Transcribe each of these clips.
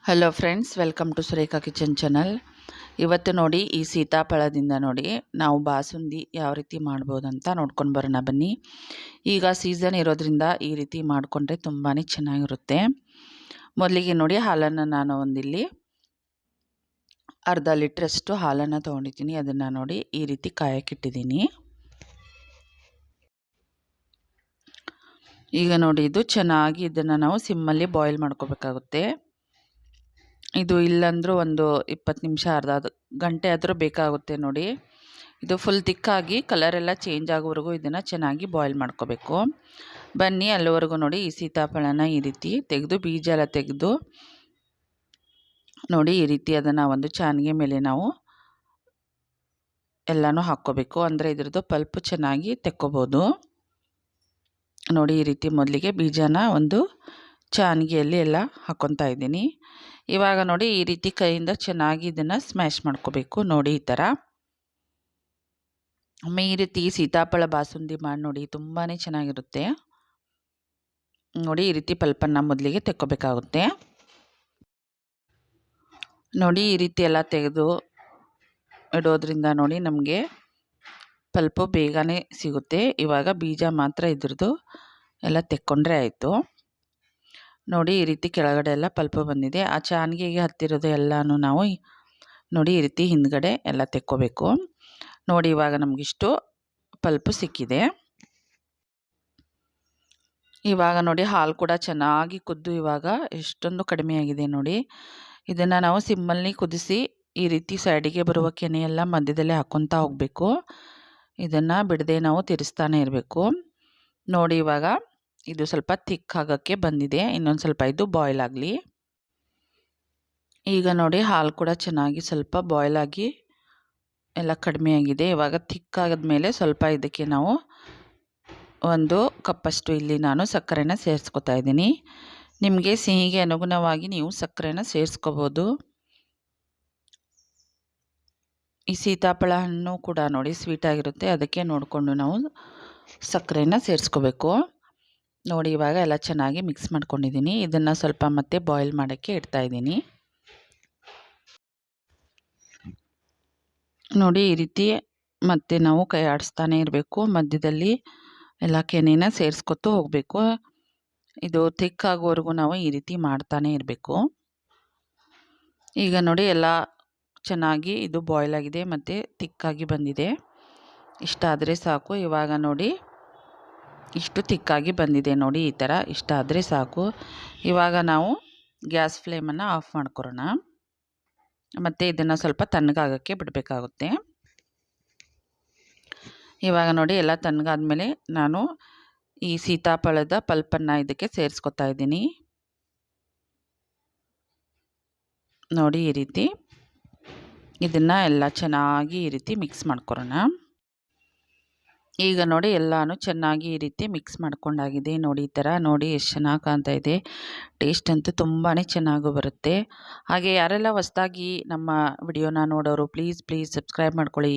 Hello friends, welcome to Surekha kitchen channel. ಇವತ್ತು ನೋಡಿ, ಈ ಸೀತಾಫಲದಿಂದ ನೋಡಿ ನಾವು ಬಾಸುಂದಿ ಯಾವ ರೀತಿ ಮಾಡ್ಬೋದಂತ ನೋಡ್ಕೊಂಡು ಬರೋಣ ಬನ್ನಿ. ಈಗ ಸೀಸನ್ ಇರೋದ್ರಿಂದ ಈ ರೀತಿ ಮಾಡಿಕೊಂಡ್ರೆ ತುಂಬಾ ಚೆನ್ನಾಗಿರುತ್ತೆ. ಮೊದಲಿಗೆ ನೋಡಿ, ಹಾಲನ್ನು ನಾನು ಒಂದಿಲ್ಲಿ ಅರ್ಧ ಲೀಟ್ರಷ್ಟು ಹಾಲನ್ನು ತೊಗೊಂಡಿದ್ದೀನಿ. ಅದನ್ನು ನೋಡಿ ಈ ರೀತಿ ಕಾಯಕ್ಕಿಟ್ಟಿದ್ದೀನಿ. ಈಗ ನೋಡಿ, ಇದು ಚೆನ್ನಾಗಿ ಇದನ್ನು ನಾವು ಸಿಮ್ಮಲ್ಲಿ ಬಾಯ್ಲ್ ಮಾಡ್ಕೋಬೇಕಾಗುತ್ತೆ. ಇದು ಇಲ್ಲಾಂದ್ರೂ ಒಂದು 20 ನಿಮಿಷ ಅರ್ಧ ಗಂಟೆ ಆದರೂ ಬೇಕಾಗುತ್ತೆ ನೋಡಿ. ಇದು ಫುಲ್ ತಿಕ್ಕಾಗಿ ಕಲರೆಲ್ಲ ಚೇಂಜ್ ಆಗೋವರೆಗೂ ಇದನ್ನು ಚೆನ್ನಾಗಿ ಬಾಯ್ಲ್ ಮಾಡ್ಕೋಬೇಕು. ಬನ್ನಿ, ಅಲ್ಲಿವರೆಗೂ ನೋಡಿ ಈ ಸೀತಾಫಲನ ಈ ರೀತಿ ತೆಗೆದು ಬೀಜ ಎಲ್ಲ ತೆಗೆದು ನೋಡಿ ಈ ರೀತಿ ಅದನ್ನು ಒಂದು ಚಾನಿಗೆ ಮೇಲೆ ನಾವು ಎಲ್ಲನೂ ಹಾಕ್ಕೋಬೇಕು. ಅಂದರೆ ಇದ್ರದ್ದು ಪಲ್ಪು ಚೆನ್ನಾಗಿ ತೆಕ್ಕೋಬೋದು. ನೋಡಿ ಈ ರೀತಿ ಮೊದಲಿಗೆ ಬೀಜನ ಒಂದು ಚಾನಿಗೆಯಲ್ಲಿ ಎಲ್ಲ ಹಾಕ್ಕೊತಾ ಇದ್ದೀನಿ. ಇವಾಗ ನೋಡಿ ಈ ರೀತಿ ಕೈಯಿಂದ ಚೆನ್ನಾಗಿ ಇದನ್ನು ಸ್ಮ್ಯಾಶ್ ಮಾಡ್ಕೋಬೇಕು. ನೋಡಿ ಈ ಥರ ಈ ರೀತಿ ಸೀತಾಫಲ ಬಾಸುಂದಿ ಮಾಡಿ ನೋಡಿ, ತುಂಬಾ ಚೆನ್ನಾಗಿರುತ್ತೆ. ನೋಡಿ ಈ ರೀತಿ ಪಲ್ಪನ್ನು ಮೊದಲಿಗೆ ತೆಕ್ಕೋಬೇಕಾಗುತ್ತೆ. ನೋಡಿ ಈ ರೀತಿ ಎಲ್ಲ ತೆಗೆದು ಇಡೋದ್ರಿಂದ ನೋಡಿ ನಮಗೆ ಪಲ್ಪು ಬೇಗನೆ ಸಿಗುತ್ತೆ. ಇವಾಗ ಬೀಜ ಮಾತ್ರ ಇದ್ರದ್ದು ಎಲ್ಲ ತೆಕ್ಕೊಂಡ್ರೆ ಆಯಿತು. ನೋಡಿ ಈ ರೀತಿ ಕೆಳಗಡೆ ಎಲ್ಲ ಪಲ್ಪು ಬಂದಿದೆ. ಆ ಚಾನಿಗೆಗೆ ಹತ್ತಿರೋದು ಎಲ್ಲನೂ ನಾವು ನೋಡಿ ಈ ರೀತಿ ಹಿಂದ್ಗಡೆ ಎಲ್ಲ ತೆಕ್ಕೋಬೇಕು. ನೋಡಿ ಇವಾಗ ನಮಗಿಷ್ಟು ಪಲ್ಪು ಸಿಕ್ಕಿದೆ. ಇವಾಗ ನೋಡಿ ಹಾಲು ಕೂಡ ಚೆನ್ನಾಗಿ ಕುದ್ದು ಇವಾಗ ಎಷ್ಟೊಂದು ಕಡಿಮೆಯಾಗಿದೆ ನೋಡಿ. ಇದನ್ನು ನಾವು ಸಿಮ್ಮಲ್ಲಿ ಕುದಿಸಿ ಈ ರೀತಿ ಸೈಡಿಗೆ ಬರುವ ಕೆನೆಯೆಲ್ಲ ಮಧ್ಯದಲ್ಲೇ ಹಾಕ್ಕೊತಾ ಹೋಗಬೇಕು. ಇದನ್ನು ಬಿಡದೆ ನಾವು ತಿರ್ಸ್ತಾನೆ ಇರಬೇಕು. ನೋಡಿ ಇವಾಗ ಇದು ಸ್ವಲ್ಪ ಥಿಕ್ ಆಗೋಕ್ಕೆ ಬಂದಿದೆ. ಇನ್ನೊಂದು ಸ್ವಲ್ಪ ಇದು ಬಾಯ್ಲ್ ಆಗಲಿ. ಈಗ ನೋಡಿ ಹಾಲು ಕೂಡ ಚೆನ್ನಾಗಿ ಸ್ವಲ್ಪ ಬಾಯ್ಲ್ ಆಗಿ ಎಲ್ಲ ಕಡಿಮೆಯಾಗಿದೆ. ಇವಾಗ ಥಿಕ್ ಆದಮೇಲೆ ಸ್ವಲ್ಪ ಇದಕ್ಕೆ ನಾವು ಒಂದು ಕಪ್ಪಷ್ಟು ಇಲ್ಲಿ ನಾನು ಸಕ್ಕರೆನ ಸೇರಿಸ್ಕೊತಾ ಇದ್ದೀನಿ. ನಿಮಗೆ ಸಿಹಿಗೆ ಅನುಗುಣವಾಗಿ ನೀವು ಸಕ್ಕರೆನ ಸೇರಿಸ್ಕೋಬೋದು. ಈ ಸೀತಾಫಲ ಹಣ್ಣು ಕೂಡ ನೋಡಿ ಸ್ವೀಟಾಗಿರುತ್ತೆ, ಅದಕ್ಕೆ ನೋಡಿಕೊಂಡು ನಾವು ಸಕ್ಕರೆನ ಸೇರಿಸ್ಕೋಬೇಕು. ನೋಡಿ ಇವಾಗ ಎಲ್ಲ ಚೆನ್ನಾಗಿ ಮಿಕ್ಸ್ ಮಾಡ್ಕೊಂಡಿದ್ದೀನಿ. ಇದನ್ನು ಸ್ವಲ್ಪ ಮತ್ತೆ ಬಾಯ್ಲ್ ಮಾಡೋಕ್ಕೆ ಇಡ್ತಾಯಿದ್ದೀನಿ. ನೋಡಿ ಈ ರೀತಿ ಮತ್ತೆ ನಾವು ಕೈ ಆಡಿಸ್ತಾನೆ ಇರಬೇಕು. ಮಧ್ಯದಲ್ಲಿ ಎಲ್ಲ ಕೆನೆನ ಸೇರಿಸ್ಕೊತು ಹೋಗಬೇಕು. ಇದು ಥಿಕ್ ಆಗೋವರೆಗೂ ನಾವು ಈ ರೀತಿ ಮಾಡ್ತಾನೆ ಇರಬೇಕು. ಈಗ ನೋಡಿ ಎಲ್ಲ ಚೆನ್ನಾಗಿ ಇದು ಬಾಯ್ಲ್ ಆಗಿದೆ ಮತ್ತು ಥಿಕ್ಕಾಗಿ ಬಂದಿದೆ. ಇಷ್ಟಾದರೆ ಸಾಕು. ಇವಾಗ ನೋಡಿ ಇಷ್ಟು ಥಿಕ್ಕಾಗಿ ಬಂದಿದೆ ನೋಡಿ, ಈ ಥರ ಇಷ್ಟಾದರೆ ಸಾಕು. ಇವಾಗ ನಾವು ಗ್ಯಾಸ್ ಫ್ಲೇಮನ್ನು ಆಫ್ ಮಾಡ್ಕೊರೋಣ. ಮತ್ತು ಇದನ್ನು ಸ್ವಲ್ಪ ತಣ್ಣಗಾಗೋಕ್ಕೆ ಬಿಡಬೇಕಾಗುತ್ತೆ. ಇವಾಗ ನೋಡಿ ಎಲ್ಲ ತಣ್ಣಗಾದ್ಮೇಲೆ ನಾನು ಈ ಸೀತಾಫಲದ ಪಲ್ಪನ್ನು ಇದಕ್ಕೆ ಸೇರಿಸ್ಕೊತಾ ಇದ್ದೀನಿ. ನೋಡಿ ಈ ರೀತಿ ಇದನ್ನು ಎಲ್ಲ ಚೆನ್ನಾಗಿ ಈ ರೀತಿ ಮಿಕ್ಸ್ ಮಾಡ್ಕೊರೋಣ. ಈಗ ನೋಡಿ ಎಲ್ಲನೂ ಚೆನ್ನಾಗಿ ಈ ರೀತಿ ಮಿಕ್ಸ್ ಮಾಡ್ಕೊಂಡಾಗಿದೆ. ನೋಡಿ ಈ ಥರ ನೋಡಿ ಎಷ್ಟು ಚೆನ್ನಾಗಿ ಕಾಣ್ತಾ ಇದೆ. ಟೇಸ್ಟ್ ಅಂತೂ ತುಂಬಾ ಚೆನ್ನಾಗಿ ಬರುತ್ತೆ. ಹಾಗೆ ಯಾರೆಲ್ಲ ಹೊಸದಾಗಿ ನಮ್ಮ ವಿಡಿಯೋನ ನೋಡೋರು ಪ್ಲೀಸ್ ಸಬ್ಸ್ಕ್ರೈಬ್ ಮಾಡ್ಕೊಳ್ಳಿ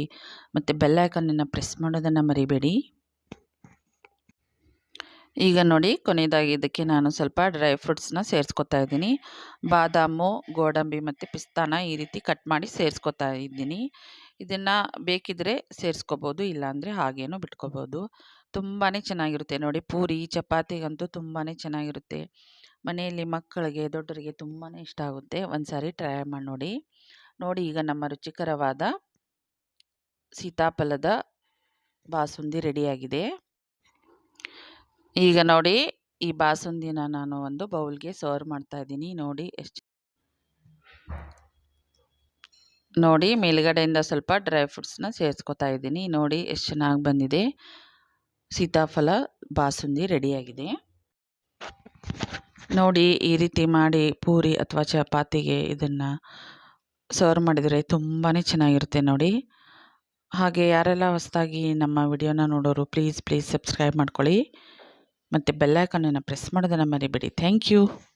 ಮತ್ತು ಬೆಲ್ ಐಕನನ್ನು ಪ್ರೆಸ್ ಮಾಡೋದನ್ನು ಮರಿಬೇಡಿ. ಈಗ ನೋಡಿ ಕೊನೆಯದಾಗಿ ಇದಕ್ಕೆ ನಾನು ಸ್ವಲ್ಪ ಡ್ರೈ ಫ್ರೂಟ್ಸ್ನ ಸೇರಿಸ್ಕೊತಾ ಇದ್ದೀನಿ. ಬಾದಾಮು, ಗೋಡಂಬಿ ಮತ್ತು ಪಿಸ್ತಾನ ಈ ರೀತಿ ಕಟ್ ಮಾಡಿ ಸೇರಿಸ್ಕೊತಾ ಇದ್ದೀನಿ. ಇದನ್ನು ಬೇಕಿದ್ದರೆ ಸೇರಿಸ್ಕೋಬೋದು, ಇಲ್ಲಾಂದರೆ ಹಾಗೇನೂ ಬಿಟ್ಕೋಬೋದು. ತುಂಬಾ ಚೆನ್ನಾಗಿರುತ್ತೆ ನೋಡಿ. ಪೂರಿ ಚಪಾತಿಗಂತೂ ತುಂಬಾ ಚೆನ್ನಾಗಿರುತ್ತೆ. ಮನೆಯಲ್ಲಿ ಮಕ್ಕಳಿಗೆ ದೊಡ್ಡರಿಗೆ ತುಂಬಾ ಇಷ್ಟ ಆಗುತ್ತೆ. ಒಂದು ಸಾರಿ ಟ್ರೈ ಮಾಡಿ ನೋಡಿ. ನೋಡಿ ಈಗ ನಮ್ಮ ರುಚಿಕರವಾದ ಸೀತಾಫಲದ ಬಾಸುಂದಿ ರೆಡಿಯಾಗಿದೆ. ಈಗ ನೋಡಿ ಈ ಬಾಸುಂದಿನ ನಾನು ಒಂದು ಬೌಲ್ಗೆ ಸರ್ವ್ ಮಾಡ್ತಾ ಇದ್ದೀನಿ. ನೋಡಿ ಎಷ್ಟು ನೋಡಿ ಮೇಲ್ಗಡೆಯಿಂದ ಸ್ವಲ್ಪ ಡ್ರೈ ಫ್ರೂಟ್ಸ್ನ ಸೇರಿಸ್ಕೊತಾ ಇದ್ದೀನಿ. ನೋಡಿ ಎಷ್ಟು ಚೆನ್ನಾಗಿ ಬಂದಿದೆ. ಸೀತಾಫಲ ಬಾಸುಂದಿ ರೆಡಿಯಾಗಿದೆ. ನೋಡಿ ಈ ರೀತಿ ಮಾಡಿ ಪೂರಿ ಅಥವಾ ಚಪಾತಿಗೆ ಇದನ್ನು ಸರ್ವ್ ಮಾಡಿದರೆ ತುಂಬಾ ಚೆನ್ನಾಗಿರುತ್ತೆ ನೋಡಿ. ಹಾಗೆ ಯಾರೆಲ್ಲ ಹೊಸದಾಗಿ ನಮ್ಮ ವಿಡಿಯೋನ ನೋಡೋರು ಪ್ಲೀಸ್ ಸಬ್ಸ್ಕ್ರೈಬ್ ಮಾಡ್ಕೊಳ್ಳಿ ಮತ್ತು ಬೆಲ್ ಐಕನನ್ನು ಪ್ರೆಸ್ ಮಾಡೋದನ್ನು ಮರಿಬೇಡಿ. Thank you.